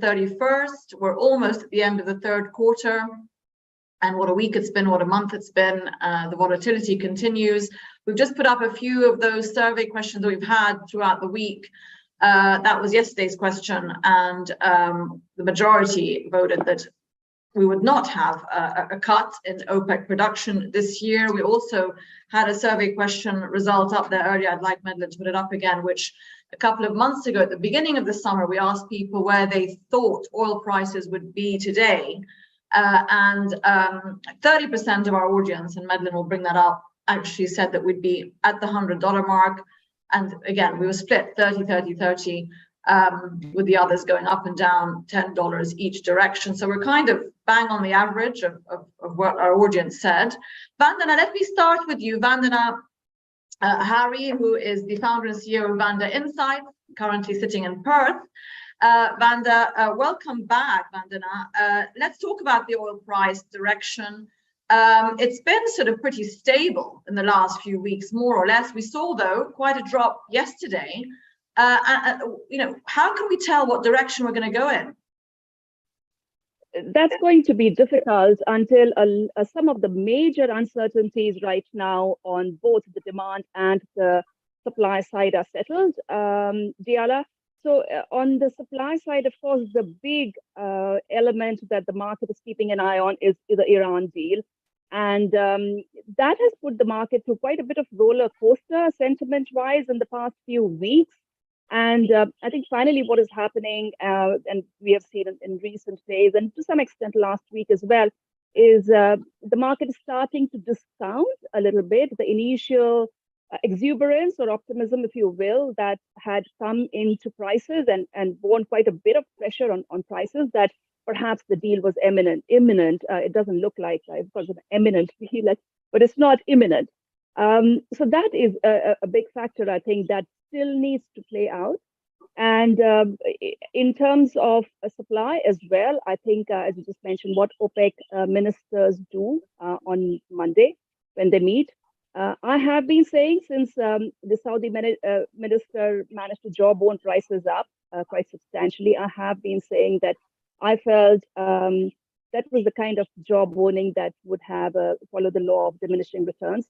31st. We're almost at the end of the third quarter. And what a week it's been, what a month it's been. The volatility continues. We've just put up a few of those survey questions that we've had throughout the week. That was yesterday's question, and the majority voted that we would not have a cut in OPEC production this year. We also had a survey question result up there earlier. I'd like Medlin to put it up again, which a couple of months ago, at the beginning of the summer, we asked people where they thought oil prices would be today. And 30% of our audience, and Medlin will bring that up, actually said that we'd be at the $100 mark. And again, we were split 30, 30, 30, with the others going up and down $10 each direction. So we're kind of bang on the average of what our audience said. Vandana, let me start with you. Vandana Hari, who is the founder and CEO of Vanda Insights, currently sitting in Perth. Vanda, welcome back, Vandana. Let's talk about the oil price direction. It's been sort of pretty stable in the last few weeks, more or less. We saw, though, quite a drop yesterday. How can we tell what direction we're going to go in? That's going to be difficult until some of the major uncertainties right now on both the demand and the supply side are settled, Diala. So on the supply side, of course, the big element that the market is keeping an eye on is the Iran deal. And that has put the market through quite a bit of roller coaster sentiment-wise in the past few weeks. And I think finally what is happening, and we have seen in recent days, and to some extent last week as well, is the market is starting to discount a little bit the initial exuberance or optimism, if you will, that had come into prices and borne quite a bit of pressure on prices, that perhaps the deal was imminent. It doesn't look like, of course, an imminent deal, but it's not imminent. So that is a big factor, I think, that still needs to play out. And in terms of supply as well, I think, as you just mentioned, what OPEC ministers do on Monday when they meet. I have been saying since the Saudi minister managed to jaw bone prices up quite substantially, I have been saying that I felt that was the kind of jaw boning that would have follow the law of diminishing returns.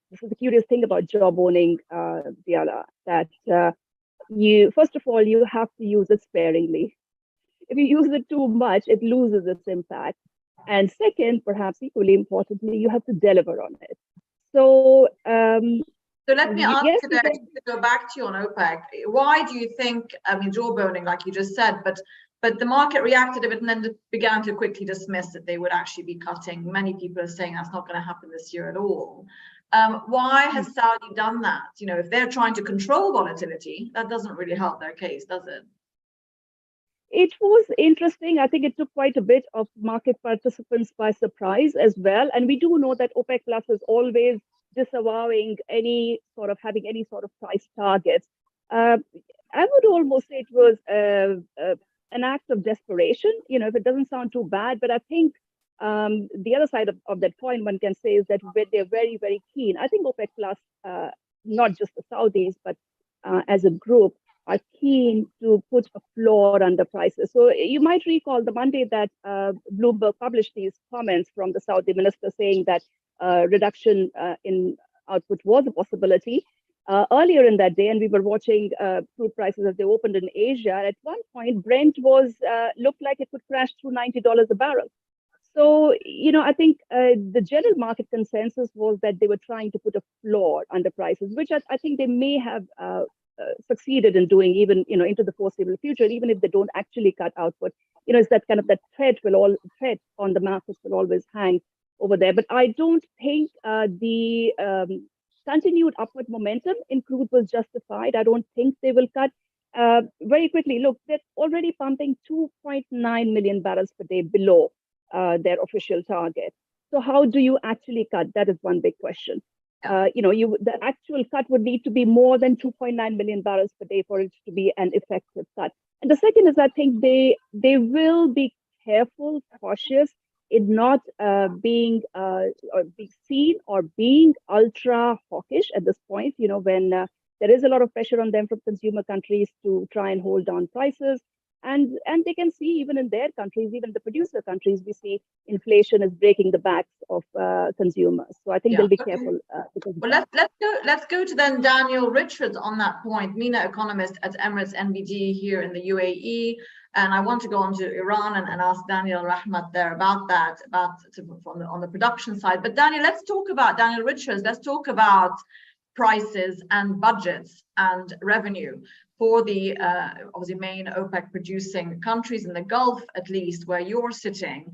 This is the curious thing about jaw boning, Diala, that first of all, you have to use it sparingly. If you use it too much, it loses its impact. And second, perhaps equally importantly, you have to deliver on it. So let me ask you there, to go back to you on OPEC. Why do you think, jawboning, like you just said, but the market reacted a bit and then began to quickly dismiss that they would actually be cutting. Many people are saying that's not going to happen this year at all. Why has Saudi done that? If they're trying to control volatility, that doesn't really help their case, does it? It was interesting. I think it took quite a bit of market participants by surprise as well. And we do know that OPEC Plus is always disavowing having any sort of price targets. I would almost say it was an act of desperation, if it doesn't sound too bad. But I think the other side of that coin, one can say, is that they're very, very keen. I think OPEC Plus, not just the Saudis, but as a group, are keen to put a floor under prices. So you might recall the Monday that Bloomberg published these comments from the Saudi minister saying that reduction in output was a possibility. Earlier in that day, and we were watching crude prices as they opened in Asia, at one point, Brent looked like it could crash through $90 a barrel. So, I think the general market consensus was that they were trying to put a floor under prices, which I think they may have succeeded in doing even, into the foreseeable future, even if they don't actually cut output. It's that kind of that threat on the markets will always hang over there. But I don't think the continued upward momentum in crude was justified. I don't think they will cut. Very quickly, look, they're already pumping 2.9 million barrels per day below their official target. So how do you actually cut? That is one big question. The actual cut would need to be more than 2.9 million barrels per day for it to be an effective cut. And the second is, I think they will be careful, cautious in not being seen or being ultra hawkish at this point, when there is a lot of pressure on them from consumer countries to try and hold down prices. And they can see even in their countries, even the producer countries, we see inflation is breaking the backs of consumers. So I think Yeah. they'll be Okay. careful. Because Well, let's go to then Daniel Richards on that point, MENA economist at Emirates NBD here in the UAE. And I want to go on to Iran and ask Daniel Rahmat there about that, on the production side. But Daniel, let's talk about Daniel Richards. Let's talk about prices and budgets and revenue for the obviously main OPEC producing countries in the Gulf, at least where you're sitting.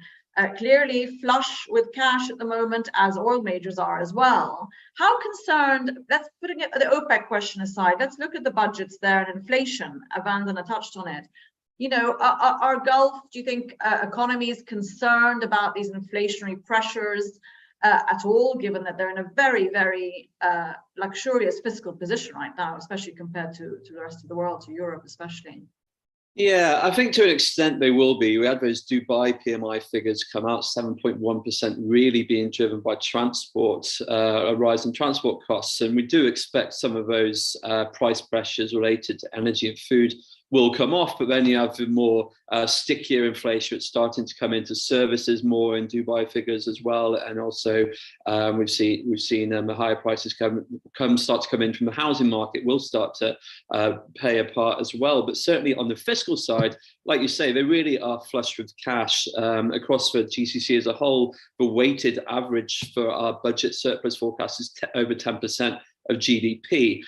Clearly flush with cash at the moment, as oil majors are as well. How concerned, let's putting it, the OPEC question aside, let's look at the budgets there and inflation. Vandana touched on it. You know, are Gulf, do you think economies concerned about these inflationary pressures at all, given that they're in a very, very luxurious fiscal position right now, especially compared to the rest of the world, to Europe especially? Yeah, I think to an extent they will be. We had those Dubai PMI figures come out, 7.1%, really being driven by transport, a rise in transport costs. And we do expect some of those price pressures related to energy and food will come off, but then you have the more stickier inflation. It's starting to come into services more in Dubai figures as well, and also we've seen the higher prices start to come in from the housing market. Will start to play a part as well. But certainly on the fiscal side, like you say, they really are flush with cash across the GCC as a whole. The weighted average for our budget surplus forecast is over 10% of GDP.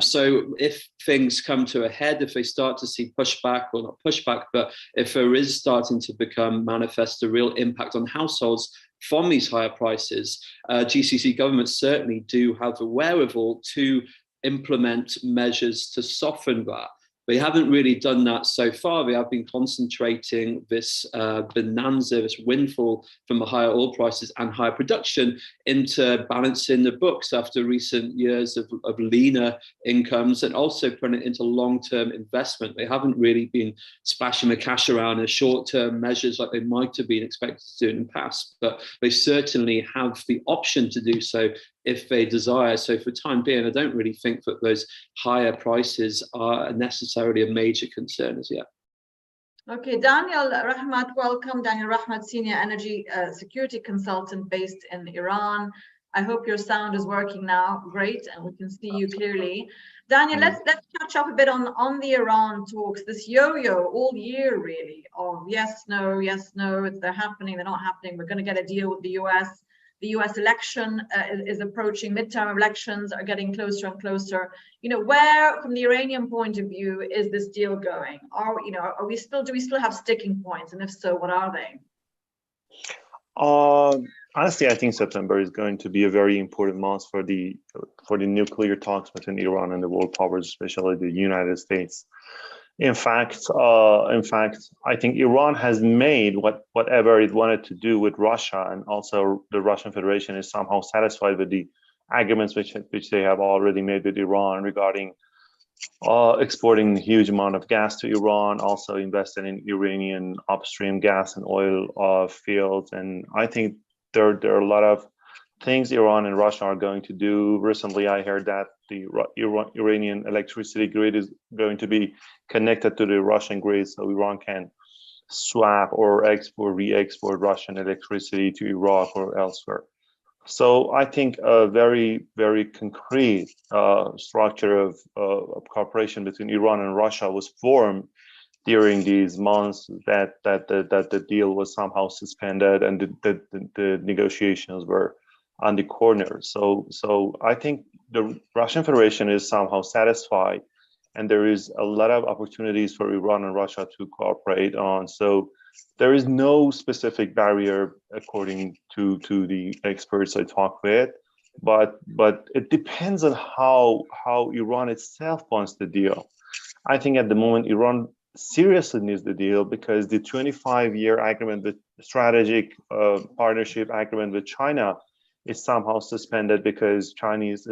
So if things come to a head, if they start to see pushback, or not pushback, but if there is starting to become manifest a real impact on households from these higher prices, GCC governments certainly do have the wherewithal to implement measures to soften that. They haven't really done that so far. They have been concentrating this bonanza, this windfall from the higher oil prices and higher production into balancing the books after recent years of leaner incomes, and also putting it into long-term investment. They haven't really been splashing the cash around as short-term measures like they might have been expected to do in the past, but they certainly have the option to do so if they desire. So for the time being, I don't really think that those higher prices are necessarily a major concern as yet. Okay, Daniel Rahmat, welcome. Daniel Rahmat, Senior Energy Security Consultant based in Iran. I hope your sound is working now. Great, and we can see you clearly. Daniel, let's catch up a bit on the Iran talks, this yo-yo all year really, of yes, no, they're happening, they're not happening, we're going to get a deal with the US. The US election is approaching, midterm elections are getting closer and closer. You know, where, from the Iranian point of view, is this deal going? Do we still have sticking points? And if so, what are they? Honestly, I think September is going to be a very important month for the nuclear talks between Iran and the world powers, especially the United States. In fact, I think Iran has made whatever it wanted to do with Russia, and also the Russian Federation is somehow satisfied with the agreements which they have already made with Iran regarding exporting a huge amount of gas to Iran, also investing in Iranian upstream gas and oil fields. And I think there are a lot of things Iran and Russia are going to do. Recently, I heard that the Iranian electricity grid is going to be connected to the Russian grid, so Iran can swap or re-export Russian electricity to Iraq or elsewhere. So I think a very, very concrete structure of cooperation between Iran and Russia was formed during these months that the deal was somehow suspended and the negotiations were on the corner. So I think the Russian Federation is somehow satisfied, and there is a lot of opportunities for Iran and Russia to cooperate on. So there is no specific barrier according to the experts I talk with, but it depends on how Iran itself wants the deal. I think at the moment Iran seriously needs the deal because the 25-year agreement, the strategic partnership agreement with China, is somehow suspended because Chinese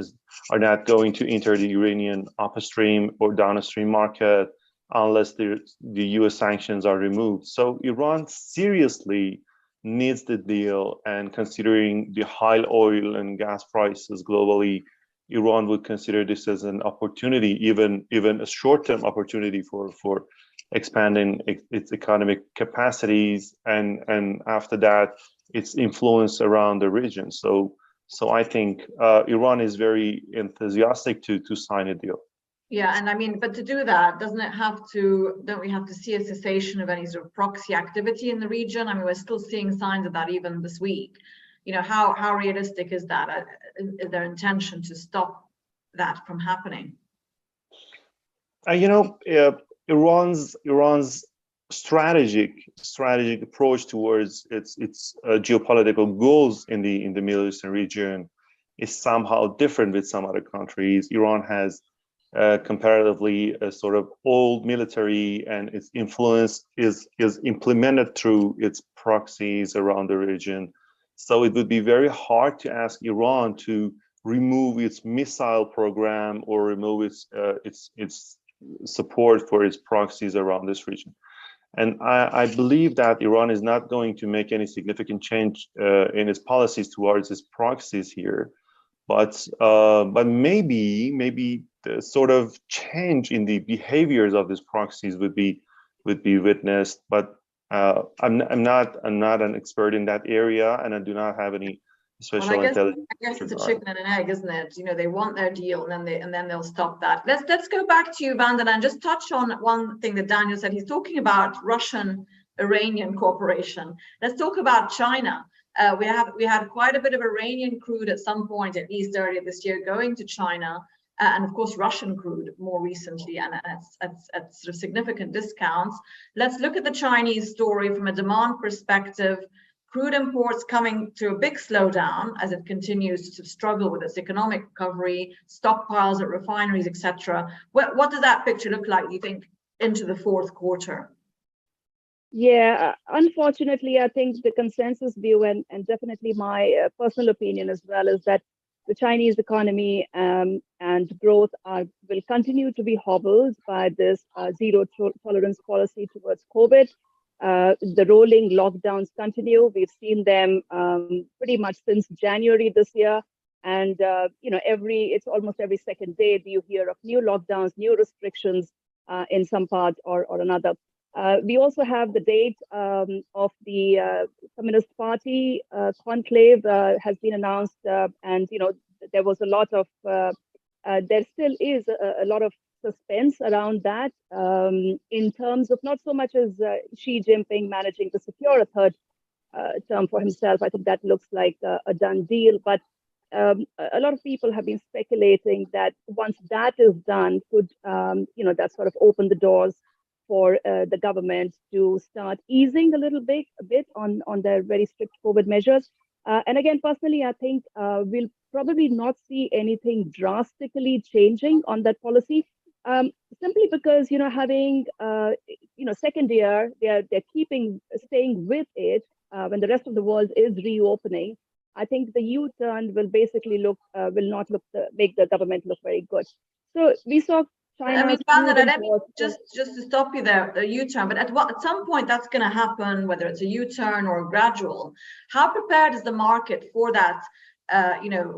are not going to enter the Iranian upstream or downstream market unless the US sanctions are removed. So Iran seriously needs the deal, and considering the high oil and gas prices globally, Iran would consider this as an opportunity, even a short-term opportunity for expanding its economic capacities, and after that, its influence around the region. So I think Iran is very enthusiastic to sign a deal. Yeah, and I mean, but to do that, don't we have to see a cessation of any sort of proxy activity in the region? I mean, we're still seeing signs of that even this week. You know, how realistic is that? Is their intention to stop that from happening? Iran's strategic approach towards its geopolitical goals in the Middle Eastern region is somehow different with some other countries. Iran has comparatively a sort of old military, and its influence is implemented through its proxies around the region. So it would be very hard to ask Iran to remove its missile program or remove its support for its proxies around this region. And I believe that Iran is not going to make any significant change in its policies towards its proxies here, but maybe the sort of change in the behaviors of these proxies would be witnessed. But I'm not an expert in that area, and I do not have any special intelligence. I guess it's a chicken and an egg, isn't it? You know, they want their deal, and then they'll stop that. Let's go back to you, Vandana, and just touch on one thing that Daniel said. He's talking about Russian-Iranian cooperation. Let's talk about China. We had quite a bit of Iranian crude at some point, at least earlier this year, going to China, and of course Russian crude more recently, and at sort of significant discounts. Let's look at the Chinese story from a demand perspective. Crude imports coming to a big slowdown as it continues to struggle with its economic recovery, stockpiles at refineries, etc. What does that picture look like, do you think, into the fourth quarter? Yeah, unfortunately, I think the consensus view, and definitely my personal opinion as well, is that the Chinese economy and growth will continue to be hobbled by this zero tolerance policy towards COVID. The rolling lockdowns continue. We've seen them pretty much since January this year. And, it's almost every second day that you hear of new lockdowns, new restrictions in some part or another. We also have the date of the Communist Party conclave has been announced, and there was a lot of there still is a lot of suspense around that in terms of not so much as Xi Jinping managing to secure a third term for himself. I think that looks like a done deal, but a lot of people have been speculating that once that is done, could that sort of open the doors for the government to start easing a bit on their very strict COVID measures. And again, personally, I think we'll probably not see anything drastically changing on that policy, simply because having second year, they're staying with it when the rest of the world is reopening. I think the U-turn will basically make the government look very good. So we saw China. I mean, Vandana, just to stop you there, the U-turn, but at some point that's going to happen, whether it's a U-turn or gradual. How prepared is the market for that?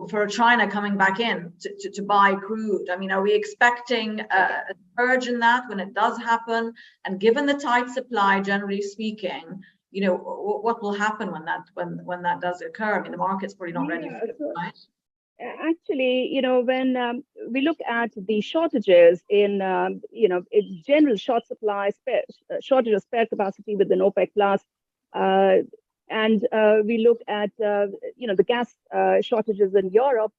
For China coming back in to buy crude? I mean, are we expecting a surge in that when it does happen? And given the tight supply, generally speaking, what will happen when that does occur? I mean, the market's probably not ready for it, right? Actually, when we look at the shortages in general short supply, shortage of spare capacity within OPEC Plus, and we look at the gas shortages in Europe.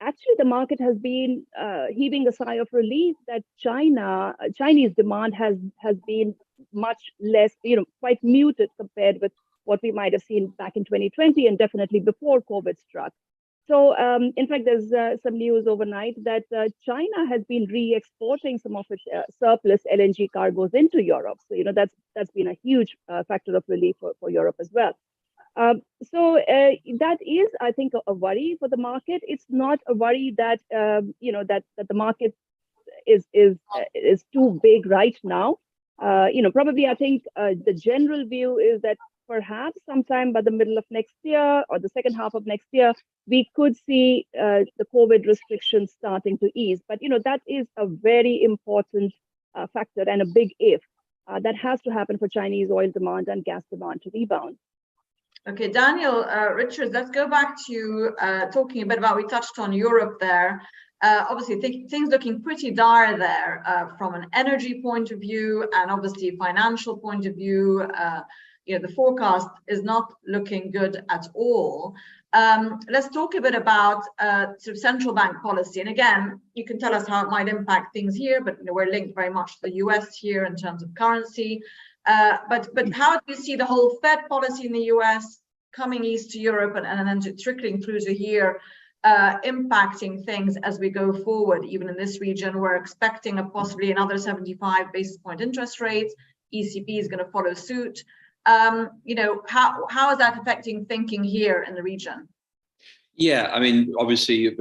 Actually, the market has been heaving a sigh of relief that Chinese demand has been much less, quite muted compared with what we might have seen back in 2020 and definitely before COVID struck. So, in fact, there's some news overnight that China has been re-exporting some of its surplus LNG cargoes into Europe. So, that's been a huge factor of relief for Europe as well. So that is, I think, a worry for the market. It's not a worry that that the market is too big right now. Probably I think the general view is that perhaps sometime by the middle of next year or the second half of next year, we could see the COVID restrictions starting to ease. But that is a very important factor and a big if. that has to happen for Chinese oil demand and gas demand to rebound. Okay, Daniel, Richard, let's go back to talking a bit about, we touched on Europe there. Obviously, things looking pretty dire there from an energy point of view and obviously financial point of view. The forecast is not looking good at all. Let's talk a bit about sort of central bank policy. And again, you can tell us how it might impact things here, but we're linked very much to the US here in terms of currency. But how do you see the whole Fed policy in the US coming east to Europe and then trickling through to here, impacting things as we go forward? Even in this region, we're expecting possibly another 75 basis point interest rates. ECB is going to follow suit. How is that affecting thinking here in the region? Yeah, I mean, obviously,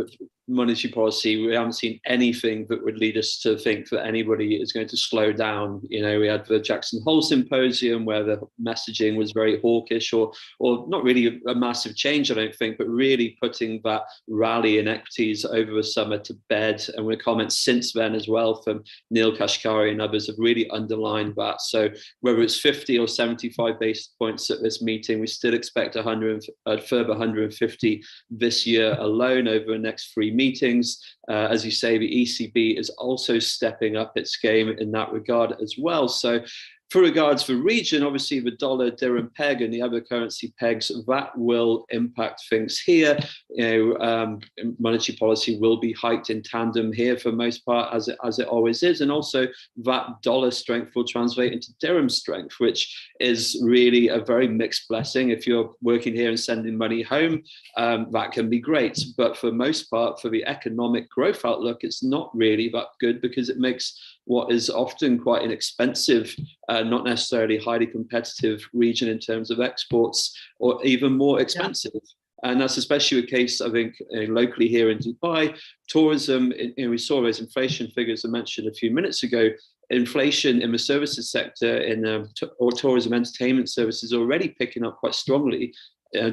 monetary policy, we haven't seen anything that would lead us to think that anybody is going to slow down. We had the Jackson Hole Symposium where the messaging was very hawkish, or not really a massive change, I don't think, but really putting that rally in equities over the summer to bed. And the comments since then as well from Neil Kashkari and others have really underlined that. So whether it's 50 or 75 basis points at this meeting, we still expect a further 150 this year alone over the next 3 meetings. As you say, the ECB is also stepping up its game in that regard as well. So for regards to the region, obviously the dollar dirham peg and the other currency pegs, that will impact things here. Monetary policy will be hiked in tandem here for most part, as it always is. And also that dollar strength will translate into dirham strength, which is really a very mixed blessing. If you're working here and sending money home, that can be great. But for most part, for the economic growth outlook, it's not really that good, because it makes what is often quite an expensive, not necessarily highly competitive region in terms of exports, or even more expensive. Yeah. And that's especially the case, I think, locally here in Dubai. Tourism, we saw those inflation figures I mentioned a few minutes ago. Inflation in the services sector, or tourism entertainment services, already picking up quite strongly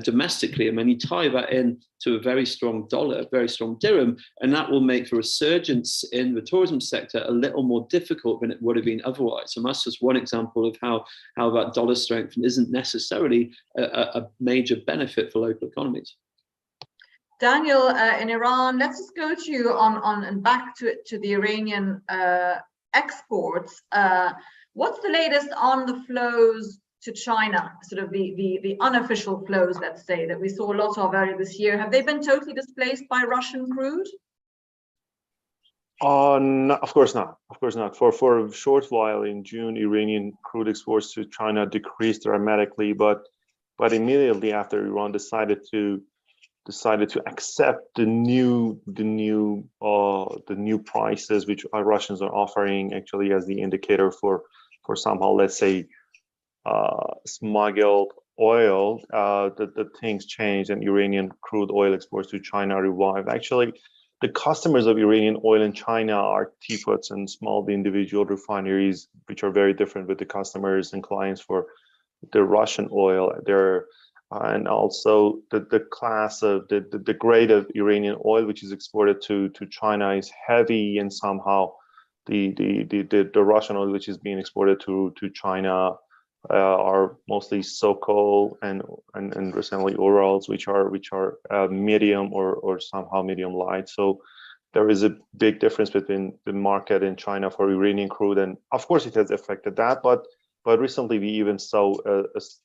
domestically, and then you tie that in to a very strong dollar, very strong dirham, and that will make the resurgence in the tourism sector a little more difficult than it would have been otherwise. And that's just one example of how that dollar strength isn't necessarily a major benefit for local economies. Daniel, in Iran, let's just go to you on and back to the Iranian exports. What's the latest on the flows to China, sort of the unofficial flows, let's say, that we saw a lot of earlier this year? Have they been totally displaced by Russian crude? No, of course not. Of course not. For a short while in June, Iranian crude exports to China decreased dramatically, but immediately after Iran decided to accept the new prices which our Russians are offering, actually as the indicator for somehow, let's say, smuggled oil, the things changed and Iranian crude oil exports to China revived. Actually, the customers of Iranian oil in China are teapots and small individual refineries, which are very different with the customers and clients for the Russian oil. And also the class of the grade of Iranian oil which is exported to China is heavy, and somehow the Russian oil which is being exported to China are mostly Sokol and recently Urals, which are medium or somehow medium light. So there is a big difference between the market in China for Iranian crude, and of course it has affected that. But recently we even saw a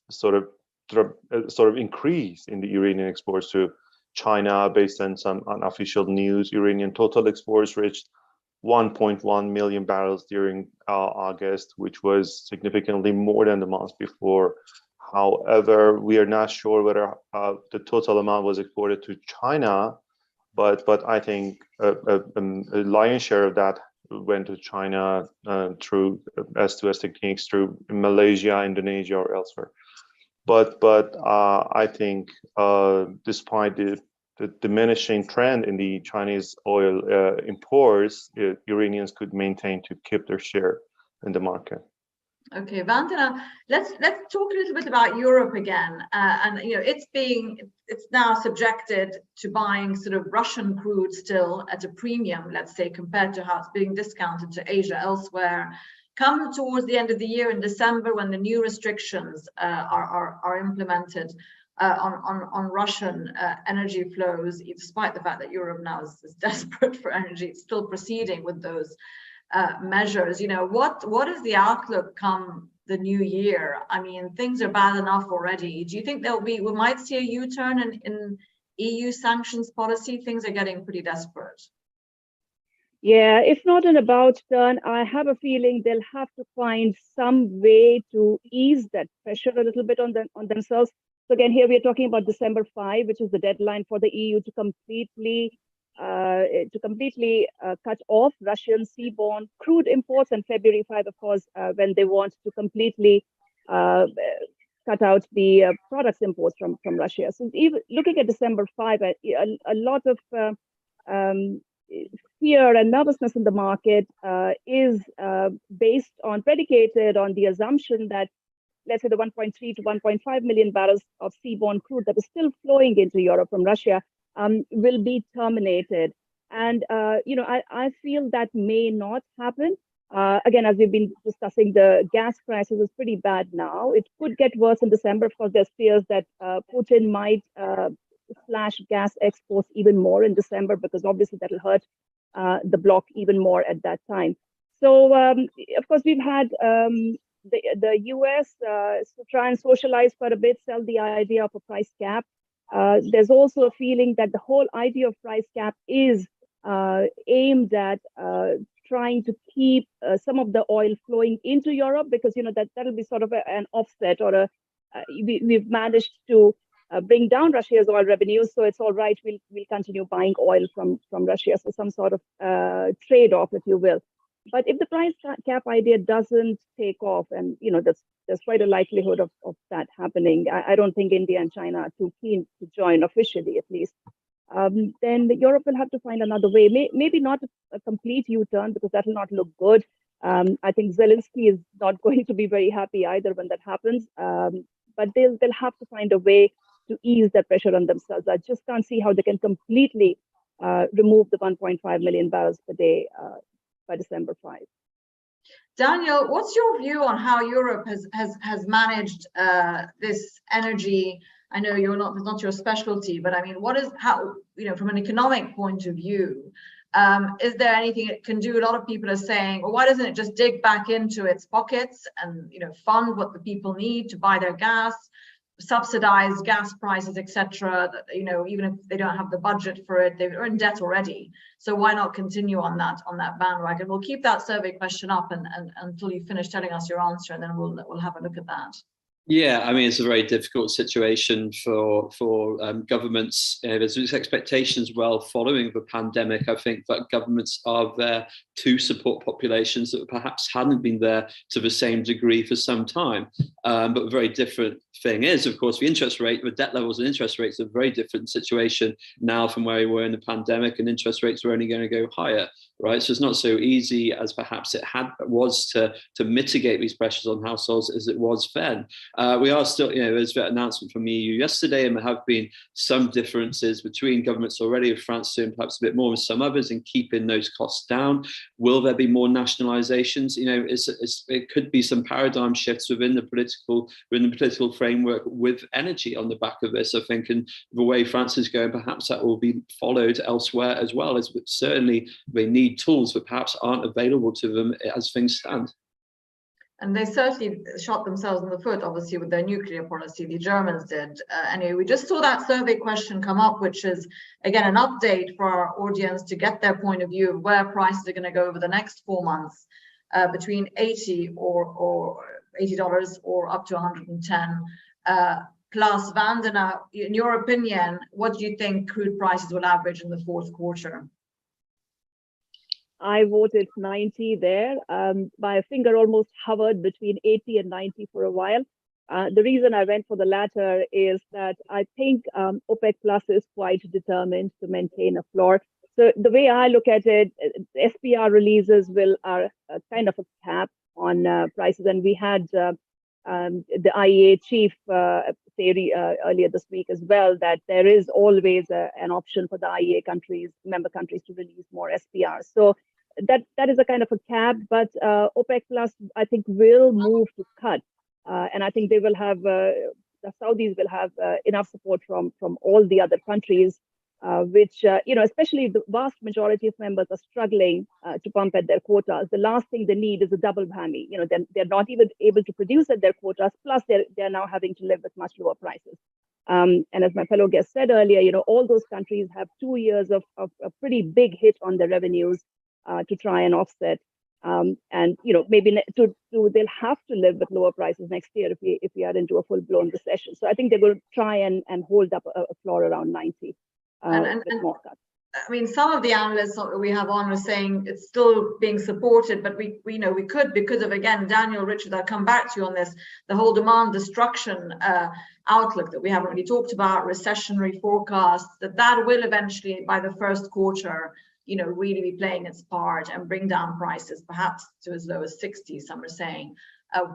sort of increase in the Iranian exports to China based on some unofficial news. Iranian total exports reached 1.1 million barrels during August, which was significantly more than the month before. However, we are not sure whether the total amount was exported to China, but I think a lion's share of that went to China through S2S techniques, through Malaysia, Indonesia, or elsewhere. But I think despite the diminishing trend in the Chinese oil imports, Iranians could maintain to keep their share in the market. Okay, Vandana, let's talk a little bit about Europe again. And it's now subjected to buying sort of Russian crude still at a premium, let's say, compared to how it's being discounted to Asia elsewhere. come towards the end of the year in December, when the new restrictions are implemented on Russian energy flows, despite the fact that Europe now is desperate for energy, it's still proceeding with those measures. You know, what is the outlook come the new year? I mean, things are bad enough already. Do you think we might see a U-turn in EU sanctions policy? Things are getting pretty desperate. Yeah, if not an about turn, I have a feeling they'll have to find some way to ease that pressure a little bit on themselves. So again, here we are talking about December 5, which is the deadline for the EU to completely cut off Russian seaborne crude imports, and February 5, of course, when they want to completely cut out the products imports from Russia. So even looking at December 5, a lot of fear and nervousness in the market is predicated on the assumption that, let's say, the 1.3 to 1.5 million barrels of seaborne crude that is still flowing into Europe from Russia will be terminated. And, I feel that may not happen. Again, as we've been discussing, the gas crisis is pretty bad now. It could get worse in December. Of course, there's fears that Putin might slash gas exports even more in December, because obviously that'll hurt the bloc even more at that time. So, of course, we've had the US try and socialize for a bit, sell the idea of a price cap. There's also a feeling that the whole idea of price cap is aimed at trying to keep some of the oil flowing into Europe, because that'll be sort of an offset, or we've managed to bring down Russia's oil revenues, so it's all right. We'll continue buying oil from Russia, so some sort of trade-off, if you will. But if the price cap idea doesn't take off, and there's quite a likelihood of that happening, I don't think India and China are too keen to join officially, at least. Then Europe will have to find another way. Maybe not a complete U-turn, because that will not look good. I think Zelensky is not going to be very happy either when that happens. But they'll have to find a way to ease that pressure on themselves. I just can't see how they can completely remove the 1.5 million barrels per day by December 5. Daniel, what's your view on how Europe has managed this energy? I know it's not your specialty, but I mean, from an economic point of view, is there anything it can do? A lot of people are saying, well, why doesn't it just dig back into its pockets and fund what the people need to buy their gas, subsidize gas prices, etc. Even if they don't have the budget for it, they're in debt already. So why not continue on that bandwagon? We'll keep that survey question up and until you finish telling us your answer, and then we'll have a look at that. Yeah, I mean, it's a very difficult situation for governments. There's expectations following the pandemic. I think that governments are there to support populations that perhaps hadn't been there to the same degree for some time. But a very different thing is, of course, the debt levels and interest rates are a very different situation now from where we were in the pandemic, and interest rates are only going to go higher, right? So it's not so easy as perhaps it was to mitigate these pressures on households as it was then. We are still, there's that announcement from the EU yesterday, and there have been some differences between governments already, with France doing perhaps a bit more with some others in keeping those costs down. Will there be more nationalizations? It could be some paradigm shifts within the political framework with energy on the back of this. I think, and the way France is going, perhaps that will be followed elsewhere as well. As certainly they need tools that perhaps aren't available to them as things stand. And they certainly shot themselves in the foot, obviously, with their nuclear policy. The Germans did. Anyway, we just saw that survey question come up, which is, again, an update for our audience to get their point of view of where prices are going to go over the next 4 months, between $80 or up to 110. Plus, Vandana, in your opinion, what do you think crude prices will average in the fourth quarter? I voted 90 there. My finger almost hovered between 80 and 90 for a while. The reason I went for the latter is that I think OPEC Plus is quite determined to maintain a floor. So the way I look at it, SPR releases are kind of a cap on prices. And we had the IEA chief say earlier this week as well, that there is always an option for the IEA member countries to release more SPR. So that is a kind of a cap, but OPEC Plus, I think, will move to cut. And I think they will have, the Saudis will have enough support from all the other countries, which, especially the vast majority of members are struggling to pump at their quotas. The last thing they need is a double whammy. They're not even able to produce at their quotas, plus they're now having to live with much lower prices. And as my fellow guest said earlier, all those countries have 2 years of a pretty big hit on their revenues to try and offset. And maybe they'll have to live with lower prices next year if we are into a full-blown recession. So I think they're going to try and hold up a floor around 90 with more cuts. I mean, some of the analysts that we have on are saying it's still being supported, but we could, because of, again, Daniel, Richard, I'll come back to you on this, the whole demand destruction outlook that we haven't really talked about, recessionary forecasts, that will eventually, by the first quarter, really be playing its part and bring down prices, perhaps to as low as 60, some are saying,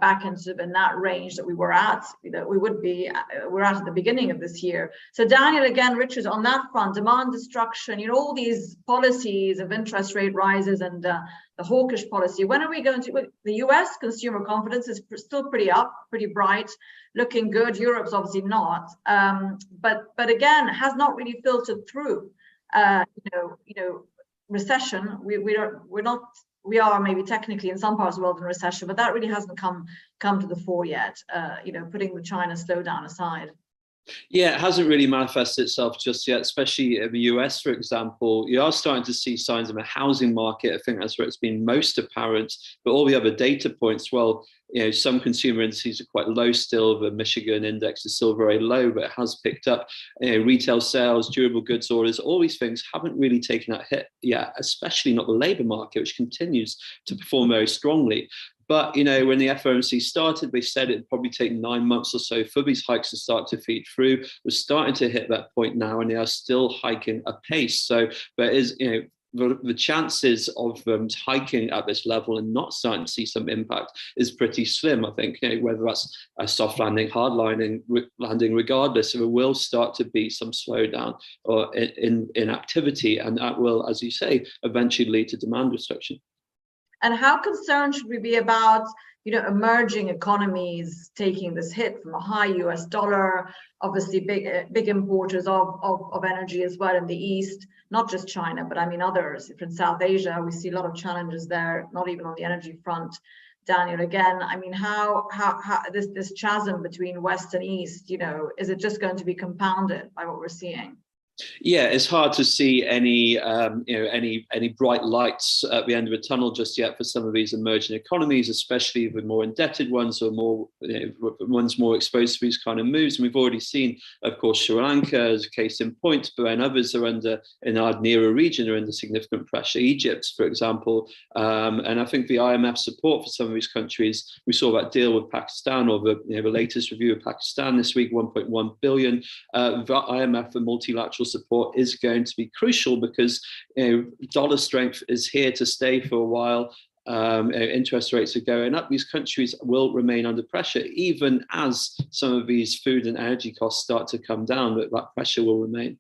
back into in that range that we were at, we're at the beginning of this year. So Daniel, again, Richard, on that front, demand destruction, all these policies of interest rate rises and the hawkish policy, when are we going to, the US consumer confidence is still pretty up, pretty bright, looking good. Europe's obviously not, but again, has not really filtered through. Recession, we are maybe technically in some parts of the world in recession, but that really hasn't come to the fore yet, putting the China slowdown aside. Yeah, it hasn't really manifested itself just yet, especially in the US, for example. You are starting to see signs of a housing market. I think that's where it's been most apparent. But all the other data points, well, some consumer indices are quite low still. The Michigan index is still very low, but it has picked up. Retail sales, durable goods orders, all these things haven't really taken that hit yet, especially not the labor market, which continues to perform very strongly. But, when the FOMC started, they said it'd probably take 9 months or so for these hikes to start to feed through. We're starting to hit that point now, and they are still hiking a pace. So there is, the chances of hiking at this level and not starting to see some impact is pretty slim, I think, whether that's a soft landing, hard landing, regardless, there will start to be some slowdown or in activity. And that will, as you say, eventually lead to demand destruction. And how concerned should we be about, emerging economies taking this hit from a high US dollar, obviously big importers of energy as well in the East, not just China, but I mean others. If in South Asia, we see a lot of challenges there, not even on the energy front. Daniel, again, I mean, how this chasm between West and East, is it just going to be compounded by what we're seeing? Yeah, it's hard to see any bright lights at the end of the tunnel just yet for some of these emerging economies, especially the more indebted ones or more ones more exposed to these kind of moves. And we've already seen, of course, Sri Lanka as a case in point, but then others are in our nearer region are under significant pressure. Egypt, for example, and I think the IMF support for some of these countries. We saw that deal with Pakistan, or the latest review of Pakistan this week, 1.1 billion. The IMF and multilateral support is going to be crucial because dollar strength is here to stay for a while. Interest rates are going up. These countries will remain under pressure, even as some of these food and energy costs start to come down. That pressure will remain.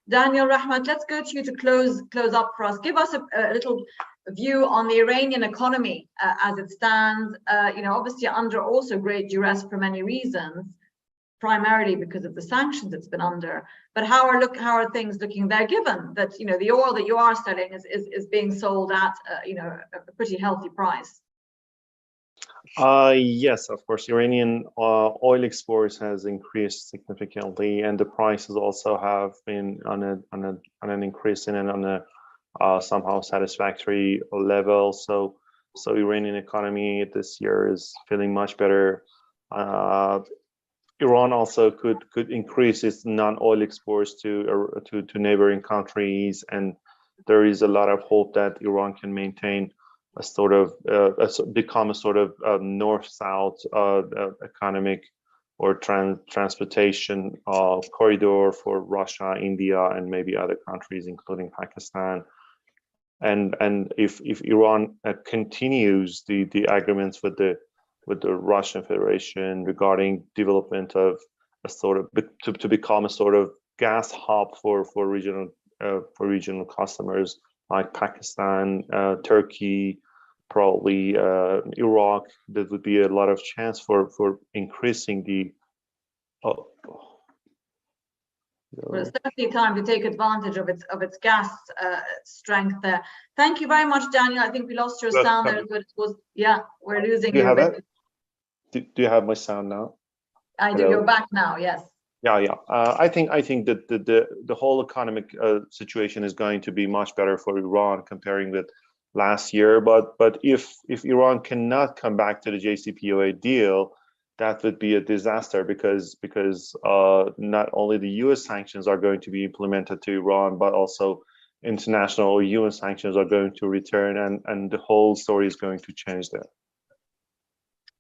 Daniel, Rahmat, let's go to you to close up for us. Give us a little view on the Iranian economy as it stands. Obviously under also great duress for many reasons, primarily because of the sanctions it's been under. But how are things looking there, given that the oil that you are selling is being sold at a pretty healthy price? Yes, of course. Iranian oil exports has increased significantly, and the prices also have been on an increase and on a somehow satisfactory level. So Iranian economy this year is feeling much better. Iran also could increase its non-oil exports to neighboring countries, and there is a lot of hope that Iran can maintain a sort of become a sort of north-south economic or transportation corridor for Russia, India, and maybe other countries, including Pakistan. And if Iran continues the agreements with the Russian Federation regarding development of a sort of to become a sort of gas hub for regional customers like Pakistan, Turkey, probably Iraq. There would be a lot of chance for increasing the. Well, it's definitely time to take advantage of its gas strength there. Thank you very much, Daniel. I think we lost your sound there, but it was, yeah, we're losing Do you you. have it? Do you have my sound now? I do. You're back now. Yes. Yeah. I think that the whole economic situation is going to be much better for Iran comparing with last year. But if Iran cannot come back to the JCPOA deal, that would be a disaster because not only the U.S. sanctions are going to be implemented to Iran, but also international or UN sanctions are going to return, and the whole story is going to change there.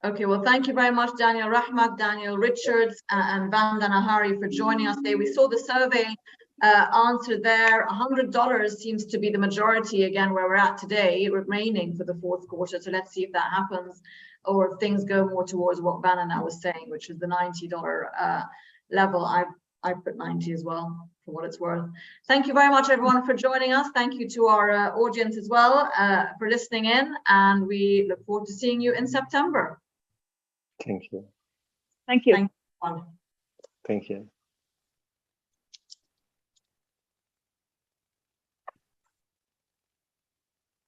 Okay, well, thank you very much, Daniel Rahmat, Daniel Richards, and Vandana Hari for joining us today. We saw the survey answer there. $100 seems to be the majority, again, where we're at today, remaining for the fourth quarter. So let's see if that happens, or if things go more towards what Vandana was saying, which is the $90 level. I put 90 as well, for what it's worth. Thank you very much, everyone, for joining us. Thank you to our audience as well for listening in, and we look forward to seeing you in September. Thank you. Thank you. Thank you. Thank you.